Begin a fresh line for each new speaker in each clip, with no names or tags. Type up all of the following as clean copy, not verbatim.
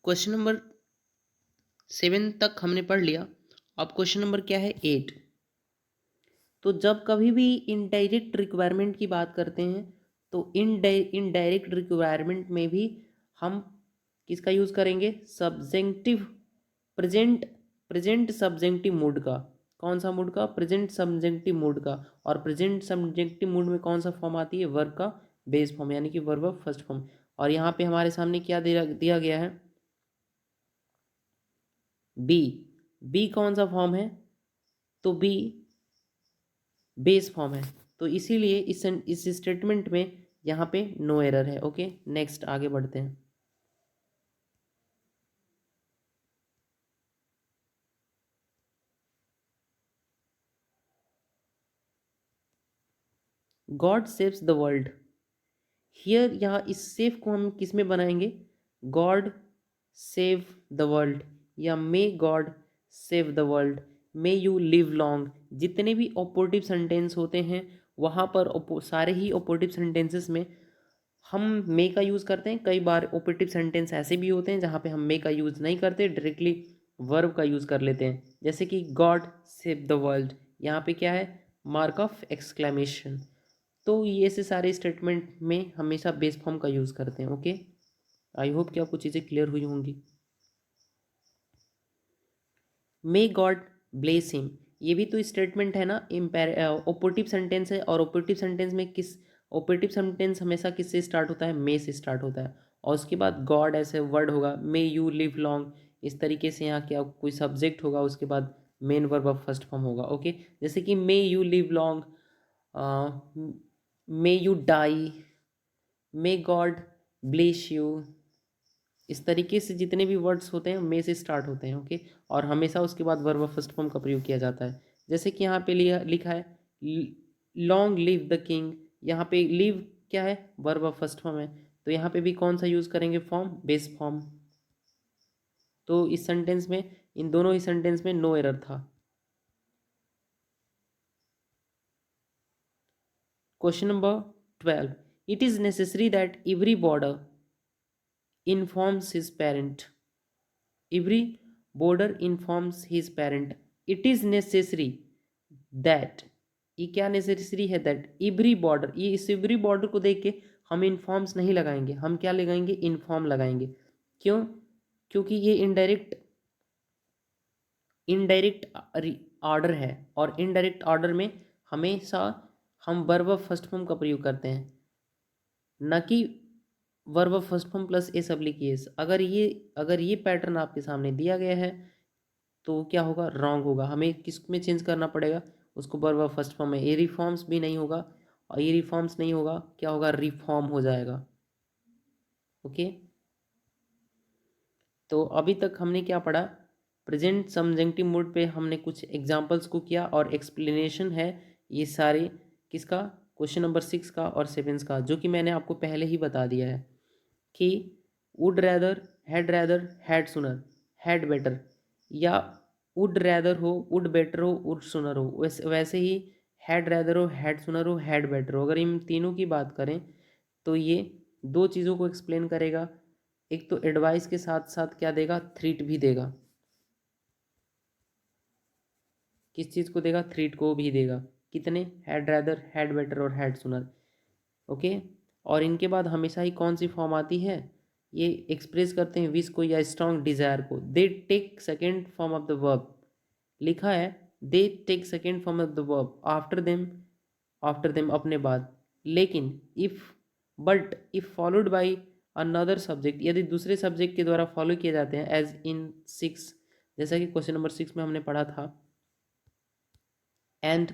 Question number 7 तक हमने पढ़ लिया। अब क्वेश्चन नंबर क्या है 8। तो जब कभी भी इनडायरेक्ट रिक्वायरमेंट की बात करते हैं तो इनडायरेक्ट रिक्वायरमेंट में भी हम किसका यूज़ करेंगे? सब्जेंक्टिव प्रेजेंट प्रेजेंट सब्जेंक्टिव मूड का। कौन सा मूड का? प्रेजेंट सब्जेंक्टिव मूड का। और प्रेजेंट सब्जेंक्टिव मूड में कौन सा फॉर्म आती है? वर्ब का बेस फॉर्म, यानी कि वर्ब ऑफ फर्स्ट फॉर्म। और यहाँ पे हमारे सामने क्या दिया गया है? बी। बी कौन सा फॉर्म है? तो बी बेस फॉर्म है। तो इसीलिए इस स्टेटमेंट में यहाँ पे नो एरर है। ओके, नेक्स्ट आगे बढ़ते हैं। God saves the world. Here, यहाँ इस सेव को हम किस में बनाएंगे? गॉड सेव द वर्ल्ड या may God save the world, may you live long. जितने भी ऑपोजिटिव सेंटेंस होते हैं वहाँ पर सारे ही ऑपोजिटिव सेंटेंसेस में हम मे का यूज़ करते हैं। कई बार ऑपोजिटिव सेंटेंस ऐसे भी होते हैं जहाँ पे हम मे का यूज़ नहीं करते, डायरेक्टली वर्ब का यूज़ कर लेते हैं। जैसे कि गॉड सेव द वर्ल्ड, यहाँ पे क्या है? Mark of exclamation. तो ये से सारे स्टेटमेंट में हमेशा बेस फॉर्म का यूज़ करते हैं। ओके, आई होप कि आपको चीज़ें क्लियर हुई होंगी। मे गॉड ब्लेस हिम, ये भी तो स्टेटमेंट है ना, ऑपोजिटिव सेंटेंस है। और ऑपोजिटिव सेंटेंस में ऑपोजिटिव सेंटेंस हमेशा किससे स्टार्ट होता है? मे से स्टार्ट होता है। और उसके बाद गॉड ऐसे वर्ड होगा, मे यू लिव लॉन्ग। इस तरीके से यहाँ क्या कोई सब्जेक्ट होगा, उसके बाद main verb of first form होगा। ओके, जैसे कि may you live long, may you die, may God bless you. इस तरीके से जितने भी वर्ड्स होते हैं मे से स्टार्ट होते हैं। ओके, और हमेशा उसके बाद वर्ब ऑफ फर्स्ट फॉर्म का प्रयोग किया जाता है। जैसे कि यहाँ पे लिखा है लॉन्ग लिव द किंग। यहाँ पे लिव क्या है? वर्ब ऑफ फर्स्ट फॉर्म है। तो यहाँ पे भी कौन सा यूज़ करेंगे? Form, base form. तो इस सेंटेंस में, इन दोनों ही सेंटेंस में नो एरर था। Question number 12। It is necessary that every border informs his parent. Every boarder informs his parent. It is necessary that, ये क्या नेसेसरी है? दैट एवरी बॉर्डर, ये इस एवरी बॉर्डर को देख के हम इन्फॉर्म्स नहीं लगाएंगे, हम क्या लगाएंगे? इन्फॉर्म लगाएंगे। क्यों? क्योंकि ये इनडायरेक्ट इनडायरेक्ट ऑर्डर है। और इनडायरेक्ट ऑर्डर में हमेशा हम वर्ब ऑफ फर्स्ट फॉर्म का प्रयोग करते हैं, न कि verb of first form plus a सब्लिकिएस। अगर ये पैटर्न आपके सामने दिया गया है तो क्या होगा? रॉन्ग होगा। हमें किस में चेंज करना पड़ेगा? उसको वर्ब ऑफ फर्स्ट फॉर्म में। ये रिफॉर्म्स भी नहीं होगा, और ये रिफॉर्म्स नहीं होगा, क्या होगा? रिफॉर्म हो जाएगा। ओके, तो अभी तक हमने क्या पढ़ा? प्रेजेंट सब्जेक्टिव मूड पे हमने कुछ एग्जांपल्स को किया, और एक्सप्लेनेशन है ये सारे किसका? क्वेश्चन नंबर 6 का और 7 का, जो कि मैंने आपको पहले ही बता दिया है कि वुड रैदर, हैड सुनर, हैड बेटर, या वुड रैदर हो, वुड बेटर हो, वुड सुनर हो। वैसे ही हैड रैदर हो, हैड सुनर हो, हैड बेटर हो। अगर इन तीनों की बात करें तो ये दो चीज़ों को एक्सप्लेन करेगा। एक तो एडवाइस के साथ साथ क्या देगा? थ्रीट भी देगा। किस चीज़ को देगा? थ्रीट को भी देगा। कितने? हैड रैदर, हैड बेटर और हैड सुनर। ओके, और इनके बाद हमेशा ही कौन सी फॉर्म आती है? ये एक्सप्रेस करते हैं विश को या स्ट्रॉन्ग डिज़ायर को। They take second form of the verb, लिखा है they take second form of the verb after them अपने बाद। लेकिन if but if followed by another subject, यदि दूसरे सब्जेक्ट के द्वारा फॉलो किए जाते हैं, एज इन 6, जैसा कि क्वेश्चन नंबर 6 में हमने पढ़ा था, and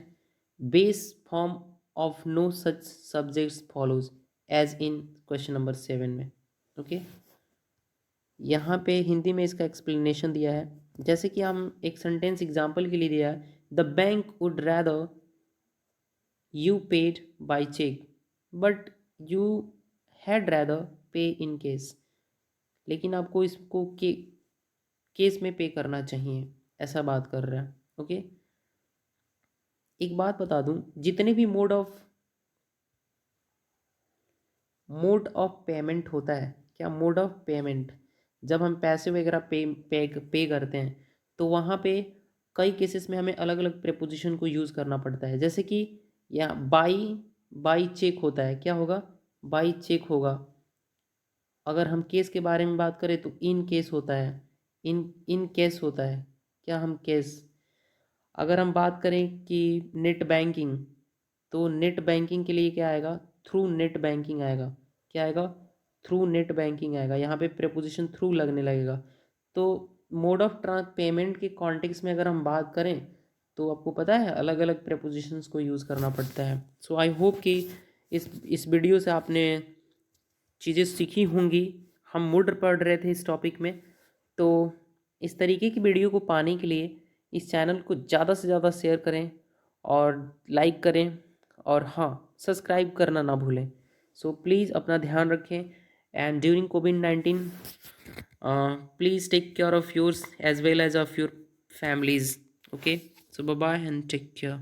base form of no such subjects follows, as in question number 7 में। ओके, यहाँ पे हिंदी में इसका एक्सप्लेनेशन दिया है। जैसे कि हम एक सेंटेंस एग्जांपल के लिए दिया है, the bank would rather you paid by cheque but you had rather pay in case. लेकिन आपको इसको केस में पे करना चाहिए, ऐसा बात कर रहा है। ओके, एक बात बता दूं, जितने भी मोड ऑफ पेमेंट होता है, क्या मोड ऑफ पेमेंट, जब हम पैसे वगैरह पे करते हैं तो वहाँ पे कई केसेस में हमें अलग अलग प्रेपोजिशन को यूज़ करना पड़ता है। जैसे कि या बाई चेक होता है, क्या होगा, बाई चेक होगा। अगर हम केस के बारे में बात करें तो इन केस होता है, इन केस होता है, क्या हम केस। अगर हम बात करें कि नेट बैंकिंग, तो नेट बैंकिंग के लिए क्या आएगा, थ्रू नेट बैंकिंग आएगा। क्या आएगा, थ्रू नेट बैंकिंग आएगा। यहाँ पे प्रेपोजिशन थ्रू लगने लगेगा। तो मोड ऑफ ट्रांस पेमेंट के कॉन्टेक्स्ट में अगर हम बात करें तो आपको पता है अलग अलग प्रेपोजिशंस को यूज़ करना पड़ता है। सो आई होप कि इस वीडियो से आपने चीज़ें सीखी होंगी। हम मुड पढ़ रहे थे इस टॉपिक में, तो इस तरीके की वीडियो को पाने के लिए इस चैनल को ज़्यादा से ज़्यादा शेयर करें और लाइक करें, और हाँ, सब्सक्राइब करना ना भूलें। सो प्लीज़ अपना ध्यान रखें, and during covid please take care of yours as well as of your families. Okay, so bye bye and take care.